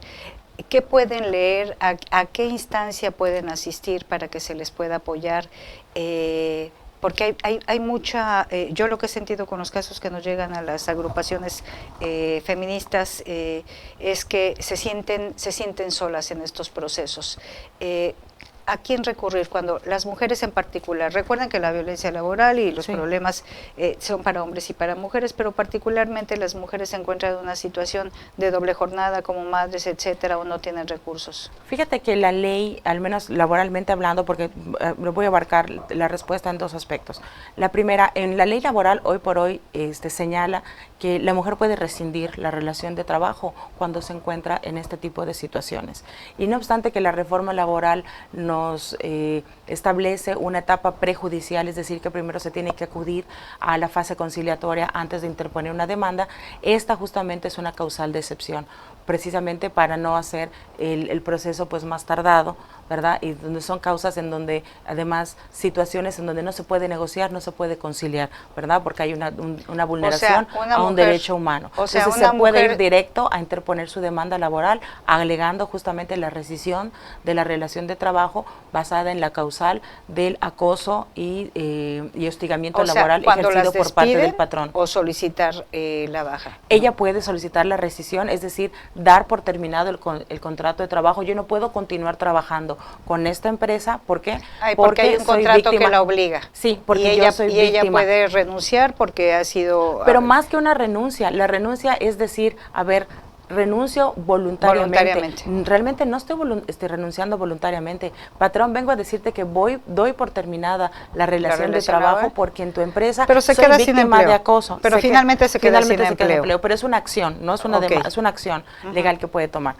¿Qué pueden leer? ¿A qué instancia pueden asistir para que se les pueda apoyar? Porque hay mucha, yo lo que he sentido con los casos que nos llegan a las agrupaciones feministas es que se sienten solas en estos procesos. ¿a quién recurrir cuando las mujeres en particular? Recuerden que la violencia laboral y los problemas son para hombres y para mujeres, pero particularmente las mujeres se encuentran en una situación de doble jornada como madres, etcétera, o no tienen recursos. Fíjate que la ley, al menos laboralmente hablando, porque voy a abarcar la respuesta en dos aspectos. La primera, en la ley laboral hoy por hoy señala que la mujer puede rescindir la relación de trabajo cuando se encuentra en este tipo de situaciones. Y no obstante que la reforma laboral nos establece una etapa prejudicial, es decir, que primero se tiene que acudir a la fase conciliatoria antes de interponer una demanda, esta justamente es una causal de excepción, precisamente para no hacer el proceso pues más tardado, ¿verdad? Y donde son causas en donde, además, situaciones en donde no se puede negociar, no se puede conciliar, ¿verdad? Porque hay una vulneración a un derecho humano. Entonces se puede ir directo a interponer su demanda laboral, alegando justamente la rescisión de la relación de trabajo basada en la causal del acoso y hostigamiento laboral ejercido por parte del patrón. O solicitar la baja. Ella puede solicitar la rescisión, es decir, dar por terminado el contrato de trabajo. Yo no puedo continuar trabajando con esta empresa, ¿por qué? Porque hay un contrato que la obliga. Sí, porque yo soy víctima. Y ella puede renunciar porque ha sido... Pero más que una renuncia, la renuncia es decir, a ver, renuncio voluntariamente. Realmente no estoy renunciando voluntariamente. Patrón, vengo a decirte que doy por terminada la relación de trabajo porque en tu empresa pero se soy queda víctima sin empleo. de acoso. Pero finalmente se queda sin empleo. Pero es una acción, no es una es una acción legal que puede tomar.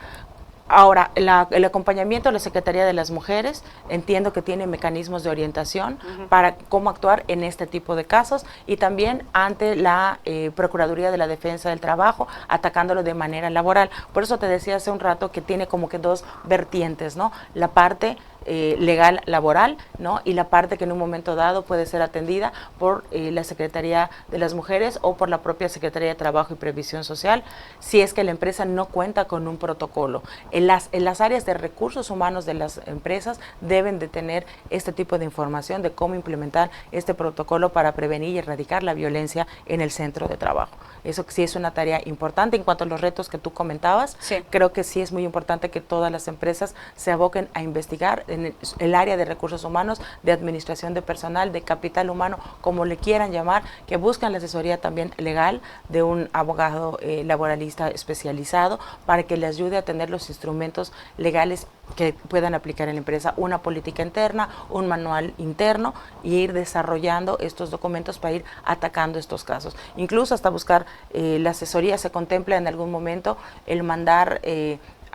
Ahora, el acompañamiento de la Secretaría de las Mujeres, entiendo que tiene mecanismos de orientación para cómo actuar en este tipo de casos y también ante la Procuraduría de la Defensa del Trabajo, atacándolo de manera laboral. Por eso te decía hace un rato que tiene como que dos vertientes, ¿no? La parte legal laboral, ¿no? Y la parte que en un momento dado puede ser atendida por la Secretaría de las Mujeres o por la propia Secretaría de Trabajo y Previsión Social, si es que la empresa no cuenta con un protocolo. En las áreas de recursos humanos de las empresas deben de tener este tipo de información de cómo implementar este protocolo para prevenir y erradicar la violencia en el centro de trabajo. Eso sí es una tarea importante. En cuanto a los retos que tú comentabas, creo que sí es muy importante que todas las empresas se aboquen a investigar en el área de recursos humanos, de administración de personal, de capital humano, como le quieran llamar, que buscan la asesoría también legal de un abogado laboralista especializado para que les ayude a tener los instrumentos legales que puedan aplicar en la empresa, una política interna, un manual interno y ir desarrollando estos documentos para ir atacando estos casos. Incluso hasta buscar la asesoría, se contempla en algún momento el mandar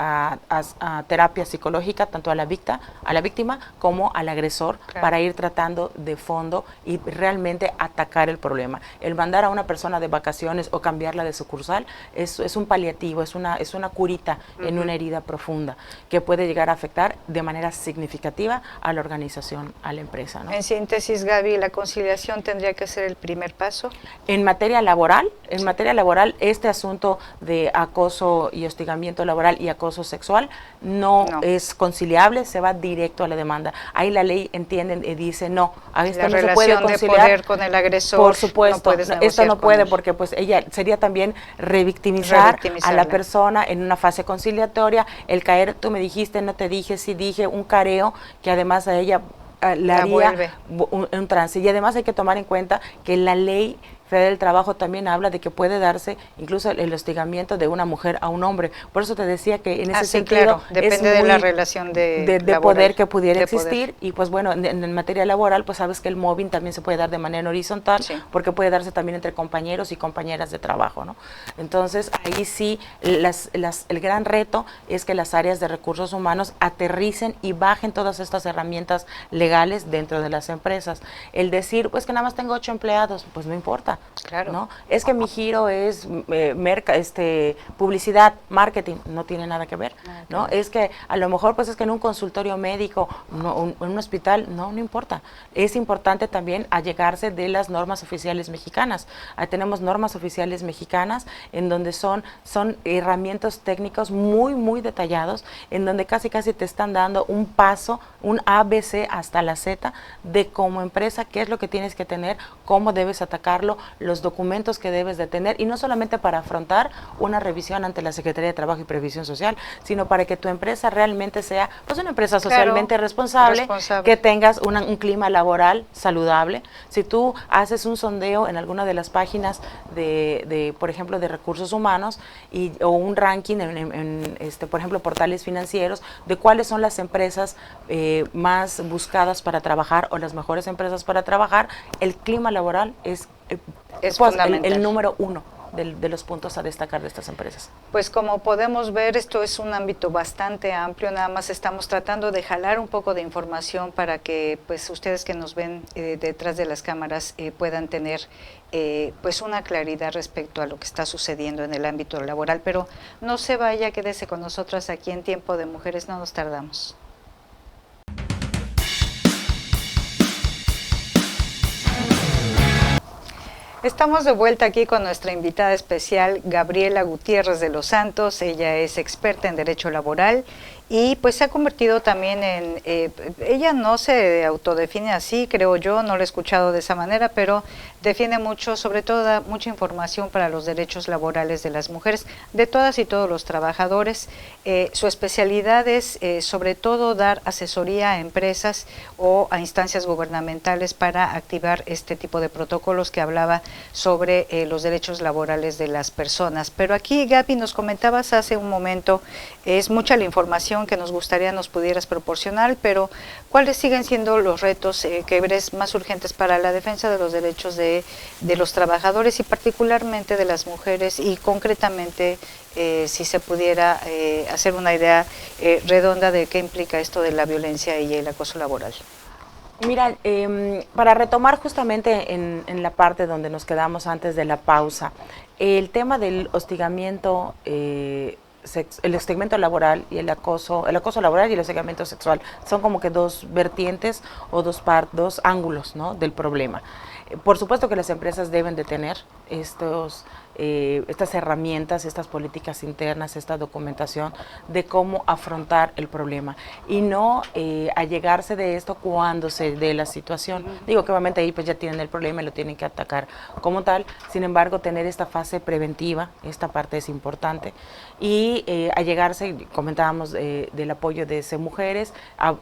a terapia psicológica tanto a la víctima como al agresor, para ir tratando de fondo y realmente atacar el problema. El mandar a una persona de vacaciones o cambiarla de sucursal es un paliativo, es una curita en una herida profunda que puede llegar a afectar de manera significativa a la organización, a la empresa, ¿no? En síntesis, Gaby, ¿la conciliación tendría que ser el primer paso? En materia laboral, este asunto de acoso y hostigamiento laboral y acoso sexual no es conciliable, se va directo a la demanda. Ahí la ley entiende y dice no, a esto no se puede conciliar. De poder con el agresor, por supuesto, esto no puede él, porque pues ella sería también revictimizar a la persona en una fase conciliatoria, el caer, tú me dijiste, no te dije, sí dije, un careo que además a ella le haría un trance. Y además hay que tomar en cuenta que la ley Federal del Trabajo también habla de que puede darse incluso el hostigamiento de una mujer a un hombre. Por eso te decía que en ese sentido claro, depende de la relación de poder que pudiera existir. Y pues bueno, en materia laboral, pues sabes que el mobbing también se puede dar de manera horizontal, porque puede darse también entre compañeros y compañeras de trabajo, ¿no? Entonces ahí sí, el gran reto es que las áreas de recursos humanos aterricen y bajen todas estas herramientas legales dentro de las empresas. El decir, pues que nada más tengo 8 empleados, pues no importa. Claro. ¿No? Es que mi giro es publicidad, marketing, no tiene nada que ver, ¿no? Es que a lo mejor pues es que en un consultorio médico, en un hospital, no importa. Es importante también allegarse de las normas oficiales mexicanas. Ahí tenemos normas oficiales mexicanas en donde son herramientas técnicos muy, muy detallados, en donde casi te están dando un paso, un ABC hasta la Z de como empresa, qué es lo que tienes que tener, cómo debes atacarlo, los documentos que debes de tener, y no solamente para afrontar una revisión ante la Secretaría de Trabajo y Previsión Social, sino para que tu empresa realmente sea pues una empresa socialmente responsable, que tengas un clima laboral saludable. Si tú haces un sondeo en alguna de las páginas por ejemplo, de recursos humanos o un ranking por ejemplo, portales financieros, de cuáles son las empresas más buscadas para trabajar o las mejores empresas para trabajar, el clima laboral es fundamental. El número uno de los puntos a destacar de estas empresas. Pues como podemos ver, esto es un ámbito bastante amplio, nada más estamos tratando de jalar un poco de información para que pues ustedes que nos ven detrás de las cámaras puedan tener pues una claridad respecto a lo que está sucediendo en el ámbito laboral, pero no se vaya, quédese con nosotras aquí en Tiempo de Mujeres, no nos tardamos. Estamos de vuelta aquí con nuestra invitada especial, Gabriela Gutiérrez de los Santos. Ella es experta en Derecho Laboral y pues se ha convertido también en, ella no se autodefine así, creo yo, no lo he escuchado de esa manera, pero defiende mucho, sobre todo da mucha información para los derechos laborales de las mujeres, de todas y todos los trabajadores. Su especialidad es sobre todo dar asesoría a empresas o a instancias gubernamentales para activar este tipo de protocolos que hablaba sobre los derechos laborales de las personas. Pero aquí, Gaby, nos comentabas hace un momento, es mucha la información que nos gustaría nos pudieras proporcionar, pero ¿cuáles siguen siendo los retos que ves más urgentes para la defensa de los derechos de los trabajadores y particularmente de las mujeres? Y concretamente, si se pudiera hacer una idea redonda de qué implica esto de la violencia y el acoso laboral. Mira, para retomar justamente en la parte donde nos quedamos antes de la pausa, el tema del hostigamiento, el hostigamiento laboral y el acoso laboral y el hostigamiento sexual son como que dos vertientes o dos ángulos, ¿no?, del problema. Por supuesto que las empresas deben de tener estas herramientas, estas políticas internas, esta documentación de cómo afrontar el problema y no allegarse de esto cuando se dé la situación. Digo que obviamente ahí pues ya tienen el problema y lo tienen que atacar como tal, sin embargo tener esta fase preventiva, esta parte es importante, y allegarse, comentábamos del apoyo de Mujeres,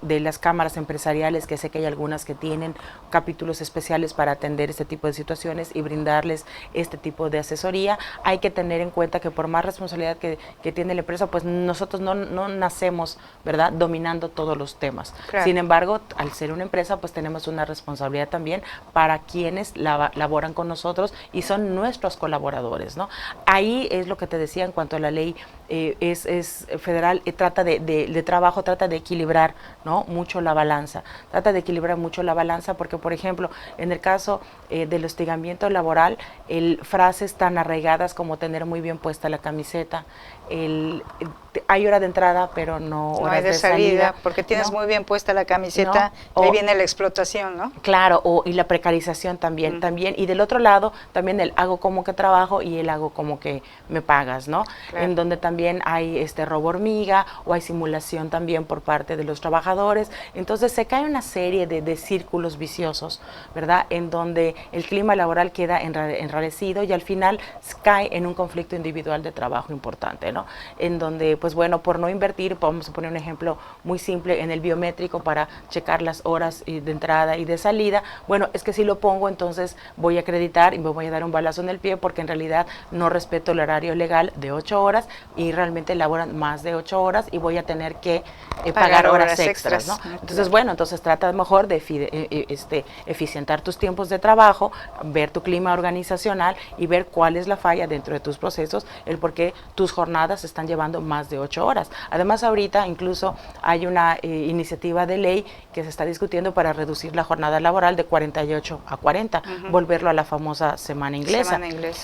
de las cámaras empresariales, que sé que hay algunas que tienen capítulos especiales para atender este tipo de situaciones y brindarles este tipo de asesoría. Hay que tener en cuenta que por más responsabilidad que tiene la empresa, pues nosotros no nacemos, ¿verdad?, dominando todos los temas. Claro. Sin embargo, al ser una empresa, pues tenemos una responsabilidad también para quienes laboran con nosotros y son nuestros colaboradores, ¿no? Ahí es lo que te decía en cuanto a la ley es federal, trata de trabajo, trata de equilibrar, ¿no?, mucho la balanza. Trata de equilibrar mucho la balanza porque, por ejemplo, en el caso del hostigamiento laboral, frases tan arraigadas como tener muy bien puesta la camiseta, hay hora de entrada, pero no horas hay de salida, porque tienes muy bien puesta la camiseta, ahí viene la explotación, ¿no? Claro, y la precarización también, y del otro lado, también el hago como que trabajo y el hago como que me pagas, ¿no? Claro. En donde también hay robo hormiga o hay simulación también por parte de los trabajadores, entonces se cae una serie de círculos viciosos, ¿verdad?, en donde el clima laboral queda enrarecido y al final cae en un conflicto individual de trabajo importante, ¿no? En donde, pues bueno, por no invertir, vamos a poner un ejemplo muy simple, en el biométrico para checar las horas de entrada y de salida, bueno, es que si lo pongo, entonces voy a acreditar y me voy a dar un balazo en el pie porque en realidad no respeto el horario legal de 8 horas y realmente laboran más de 8 horas y voy a tener que pagar horas extras, ¿no? Entonces, bueno, entonces trata mejor de eficientar tus tiempos de trabajo, ver tu clima organizacional y ver cuál es la falla dentro de tus procesos, el por qué tus jornadas se están llevando más de 8 horas. Además, ahorita incluso hay una iniciativa de ley que se está discutiendo para reducir la jornada laboral de 48 a 40, volverlo a la famosa semana inglesa.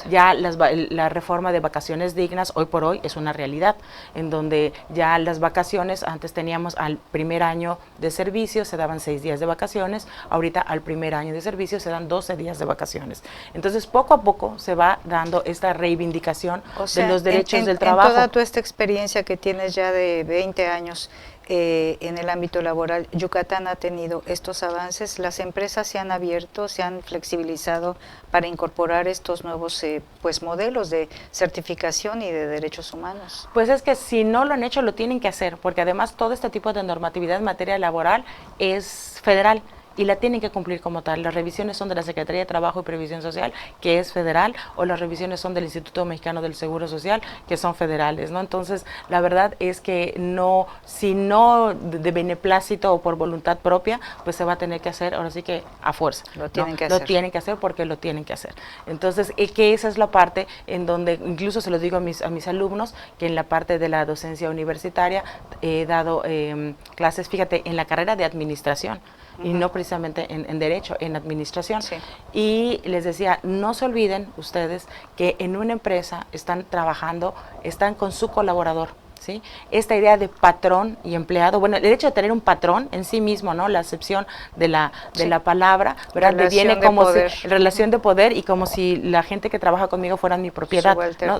Ya la reforma de vacaciones dignas hoy por hoy es una realidad, en donde ya las vacaciones, antes teníamos al primer año de servicio se daban 6 días de vacaciones, ahorita al primer año de servicio se dan 12 días de vacaciones. Entonces, poco a poco se va dando esta reivindicación de los derechos del trabajo. En toda tu esta experiencia que tienes ya de 20 años, en el ámbito laboral, Yucatán ha tenido estos avances, las empresas se han abierto, se han flexibilizado para incorporar estos nuevos pues modelos de certificación y de derechos humanos. Pues es que si no lo han hecho, lo tienen que hacer, porque además todo este tipo de normatividad en materia laboral es federal y la tienen que cumplir como tal. Las revisiones son de la Secretaría de Trabajo y Previsión Social, que es federal, o las revisiones son del Instituto Mexicano del Seguro Social, que son federales, ¿no? Entonces, la verdad es que no, si no de beneplácito o por voluntad propia, pues se va a tener que hacer, ahora sí que a fuerza. Lo tienen ¿no? que hacer. Lo tienen que hacer porque lo tienen que hacer. Entonces, que esa es la parte en donde, incluso se lo digo a mis alumnos, que en la parte de la docencia universitaria he dado clases, fíjate, en la carrera de administración, y no precisamente en derecho, en administración. Sí. Y les decía, no se olviden ustedes que en una empresa están trabajando, están con su colaborador, ¿sí? Esta idea de patrón y empleado, bueno, el hecho de tener un patrón en sí mismo, ¿no? La acepción de la palabra, ¿verdad? De viene como si, relación de poder y como si la gente que trabaja conmigo fueran mi propiedad, ¿no?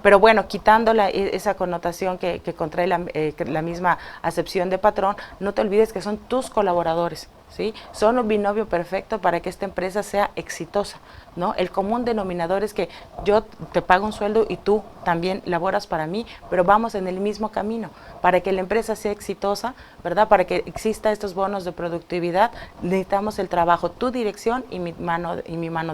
Pero bueno, quitando esa connotación que contrae la misma acepción de patrón, no te olvides que son tus colaboradores, ¿sí? Son un binomio perfecto para que esta empresa sea exitosa, ¿no? El común denominador es que yo te pago un sueldo y tú también laboras para mí, pero vamos en el mismo camino. Para que la empresa sea exitosa, ¿verdad? Para que exista estos bonos de productividad, necesitamos el trabajo, tu dirección y mi mano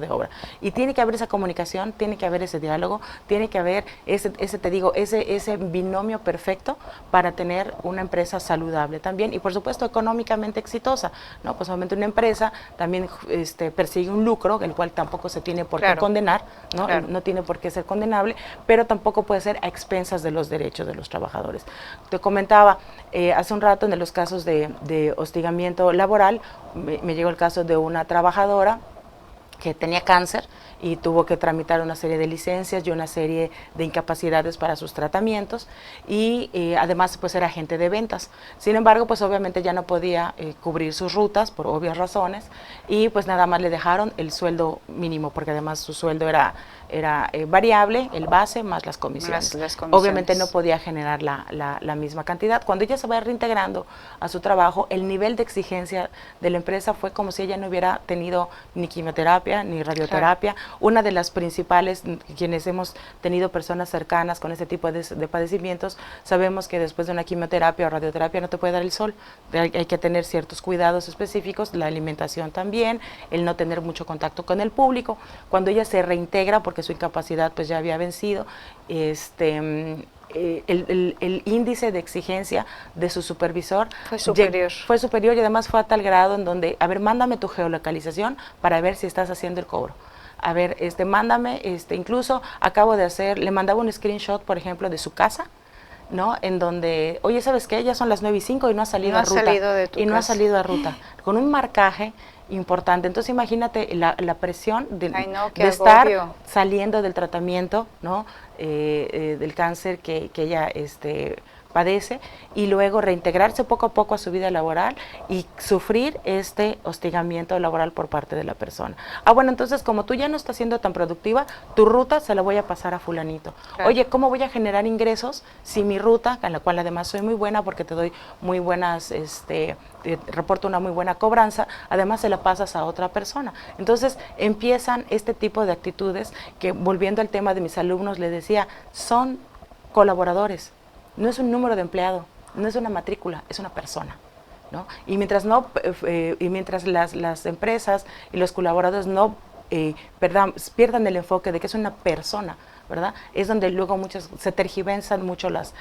de obra. Y tiene que haber esa comunicación, tiene que haber ese diálogo, tiene que haber ese binomio perfecto para tener una empresa saludable también y por supuesto económicamente exitosa, ¿no? Pues obviamente una empresa también persigue un lucro, el cual tampoco se tiene por qué condenar, ¿no? No tiene por qué ser condenable, pero tampoco puede ser a expensas de los derechos de los trabajadores. Te comentaba hace un rato en los casos de hostigamiento laboral, me llegó el caso de una trabajadora que tenía cáncer y tuvo que tramitar una serie de licencias y una serie de incapacidades para sus tratamientos y además pues era agente de ventas. Sin embargo, pues obviamente ya no podía cubrir sus rutas por obvias razones y pues nada más le dejaron el sueldo mínimo porque además su sueldo era variable, el base más las comisiones. Obviamente no podía generar la misma cantidad. Cuando ella se va reintegrando a su trabajo, el nivel de exigencia de la empresa fue como si ella no hubiera tenido ni quimioterapia ni radioterapia. Una de las principales, quienes hemos tenido personas cercanas con este tipo de padecimientos, sabemos que después de una quimioterapia o radioterapia no te puede dar el sol. Hay que tener ciertos cuidados específicos, la alimentación también, el no tener mucho contacto con el público. Cuando ella se reintegra, porque su incapacidad pues ya había vencido, el índice de exigencia de su supervisor fue superior. Fue superior y además fue a tal grado en donde, a ver, mándame tu geolocalización para ver si estás haciendo el cobro. A ver, mándame, incluso acabo de le mandaba un screenshot, por ejemplo, de su casa, ¿no? En donde, oye, ¿sabes qué? Ya son las 9:05 y no ha salido a ruta. No ha salido a ruta, con un marcaje importante. Entonces imagínate la presión de estar saliendo del tratamiento, ¿no? Del cáncer que ella padece y luego reintegrarse poco a poco a su vida laboral y sufrir este hostigamiento laboral por parte de la persona. Bueno, entonces como tú ya no estás siendo tan productiva, tu ruta se la voy a pasar a fulanito. Claro. Oye, ¿cómo voy a generar ingresos si mi ruta, en la cual además soy muy buena porque te doy muy buenas, reporto una muy buena cobranza, además se la pasas a otra persona? Entonces empiezan este tipo de actitudes que, volviendo al tema de mis alumnos, les decía, son colaboradores. No es un número de empleado, no es una matrícula, es una persona, ¿no? Y mientras las empresas y los colaboradores no pierdan el enfoque de que es una persona, ¿verdad? Es donde luego se tergiversan mucho las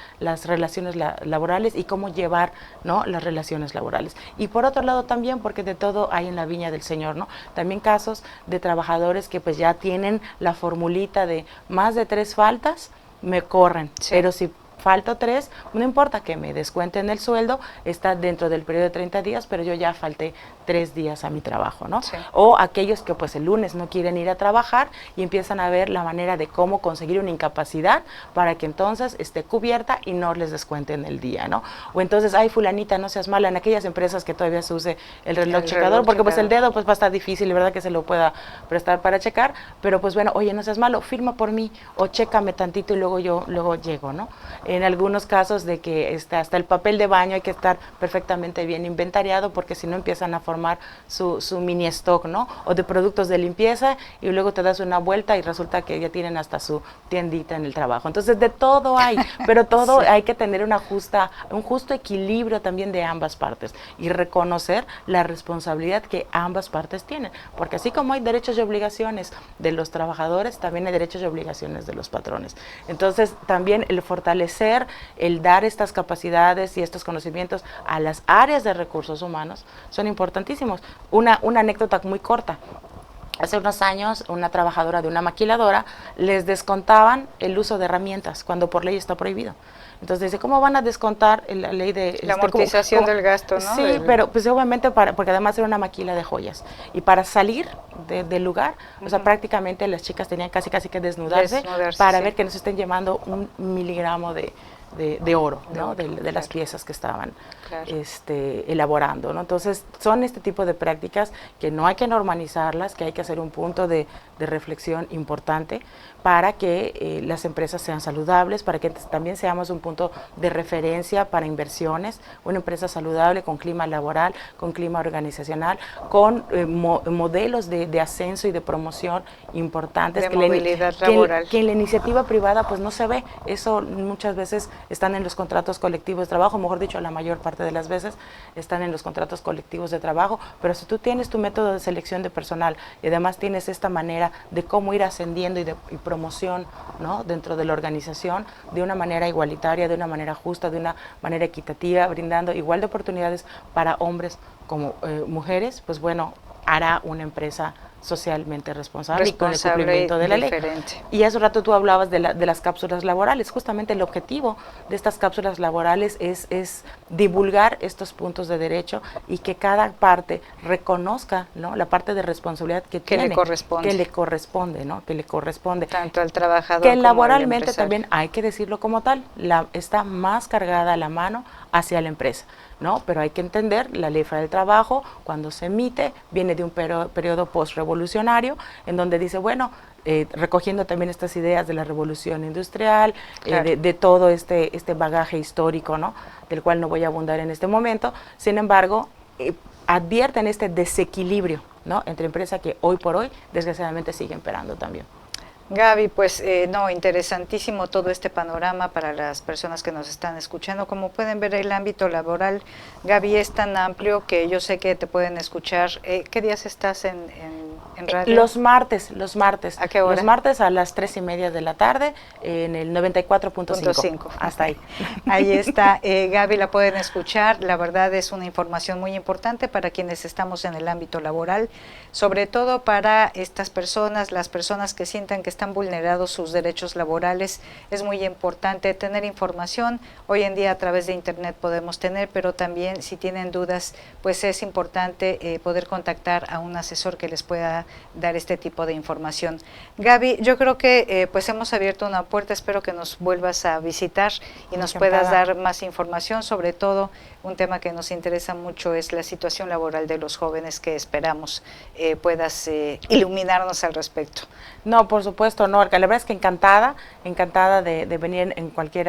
relaciones laborales y cómo llevar, ¿no?, las relaciones laborales. Y por otro lado también, porque de todo hay en la viña del Señor, ¿no? También casos de trabajadores que pues ya tienen la formulita de más de 3 faltas, me corren, pero si falto 3, no importa que me descuenten el sueldo, está dentro del periodo de 30 días, pero yo ya falté 3 días a mi trabajo, ¿no? Sí. O aquellos que pues el lunes no quieren ir a trabajar y empiezan a ver la manera de cómo conseguir una incapacidad para que entonces esté cubierta y no les descuenten el día, ¿no? O entonces, ay, fulanita, no seas mala, en aquellas empresas que todavía se use el reloj checador, porque pues el dedo pues va a estar difícil, ¿verdad?, que se lo pueda prestar para checar, pero pues bueno, oye, no seas malo, firma por mí o chécame tantito y luego yo llego, ¿no? en algunos casos de que hasta el papel de baño hay que estar perfectamente bien inventariado, porque si no empiezan a formar su mini stock, ¿no? O de productos de limpieza, y luego te das una vuelta y resulta que ya tienen hasta su tiendita en el trabajo. Entonces, de todo hay, pero todo hay que tener un justo equilibrio también de ambas partes y reconocer la responsabilidad que ambas partes tienen, porque así como hay derechos y obligaciones de los trabajadores, también hay derechos y obligaciones de los patrones. Entonces, también el fortalecer, el dar estas capacidades y estos conocimientos a las áreas de recursos humanos son importantísimos. Una anécdota muy corta. Hace unos años, una trabajadora de una maquiladora les descontaban el uso de herramientas, cuando por ley está prohibido. Entonces dice, ¿cómo van a descontar la ley de... La amortización del gasto, ¿no? Sí, pero pues obviamente, porque además era una maquila de joyas. Y para salir del lugar, o sea, prácticamente las chicas tenían casi que desnudarse para ver que no se estén llevando un miligramo de oro, ¿no? De las piezas que estaban elaborando, ¿no? Entonces, son este tipo de prácticas que no hay que normalizarlas, que hay que hacer un punto de reflexión importante para que las empresas sean saludables, para que también seamos un punto de referencia para inversiones, una empresa saludable con clima laboral, con clima organizacional, con modelos de ascenso y de promoción importantes. De movilidad laboral. Que en la iniciativa privada pues no se ve, eso muchas veces están en los contratos colectivos de trabajo, mejor dicho, la mayor parte de las veces están en los contratos colectivos de trabajo, pero si tú tienes tu método de selección de personal y además tienes esta manera de cómo ir ascendiendo y promoción, ¿no? Dentro de la organización de una manera igualitaria, de una manera justa, de una manera equitativa, brindando igual de oportunidades para hombres como mujeres, pues bueno, hará una empresa socialmente responsable y con el cumplimiento de la ley. Y hace un rato tú hablabas de las cápsulas laborales. Justamente el objetivo de estas cápsulas laborales es divulgar estos puntos de derecho y que cada parte reconozca, ¿no? La parte de responsabilidad que tiene, que le corresponde, ¿no? Que le corresponde tanto al trabajador que como laboralmente al también hay que decirlo como tal, está más cargada la mano hacia la empresa, ¿no? Pero hay que entender, la Ley Federal del Trabajo, cuando se emite, viene de un periodo postrevolucionario, en donde dice, bueno, recogiendo también estas ideas de la revolución industrial, claro, de todo este bagaje histórico, ¿no? Del cual no voy a abundar en este momento. Sin embargo, advierten este desequilibrio, ¿no? Entre empresas que hoy por hoy, desgraciadamente, sigue imperando también. Gaby, pues interesantísimo todo este panorama para las personas que nos están escuchando. Como pueden ver, el ámbito laboral, Gaby, es tan amplio que yo sé que te pueden escuchar. ¿Qué días estás en radio? Los martes. ¿A qué hora? Los martes a las 3:30 de la tarde en el 94.5. Hasta ahí. Ahí está, Gaby, la pueden escuchar. La verdad es una información muy importante para quienes estamos en el ámbito laboral, sobre todo para estas personas, las personas que sientan que están vulnerados sus derechos laborales. Es muy importante tener información. Hoy en día a través de internet podemos tener, pero también si tienen dudas, pues es importante poder contactar a un asesor que les pueda dar este tipo de información. Gaby, yo creo que pues hemos abierto una puerta, espero que nos vuelvas a visitar y nos puedas dar más información, sobre todo un tema que nos interesa mucho es la situación laboral de los jóvenes, que esperamos puedas iluminarnos al respecto. No, por supuesto, no, la verdad es que encantada de venir en cualquier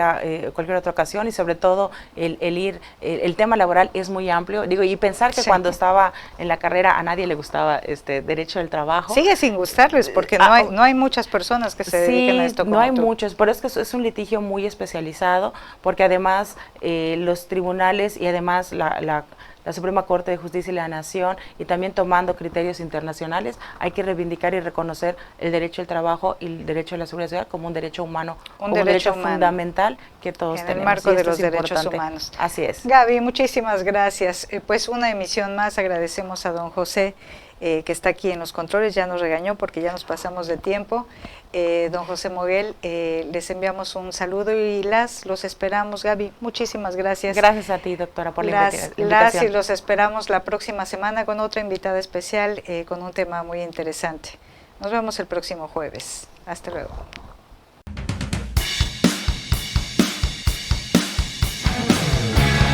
otra ocasión, y sobre todo el tema laboral es muy amplio, digo, y pensar que cuando estaba en la carrera a nadie le gustaba derecho del trabajo. Sigue sin gustarles, porque no hay muchas personas que se dediquen a esto como no hay tú. muchos, pero es que es un litigio muy especializado, porque además los tribunales y además la Suprema Corte de Justicia de la Nación, y también tomando criterios internacionales, hay que reivindicar y reconocer el derecho al trabajo y el derecho a la seguridad social como un derecho humano, como un derecho fundamental que todos tenemos. En el marco de los derechos humanos. Así es. Gaby, muchísimas gracias. Pues una emisión más, agradecemos a don José, que está aquí en los controles, ya nos regañó porque ya nos pasamos de tiempo. Don José Moguel, les enviamos un saludo y los esperamos. Gaby, muchísimas gracias. Gracias a ti, doctora, por la invitación. Y los esperamos la próxima semana con otra invitada especial, con un tema muy interesante. Nos vemos el próximo jueves. Hasta luego.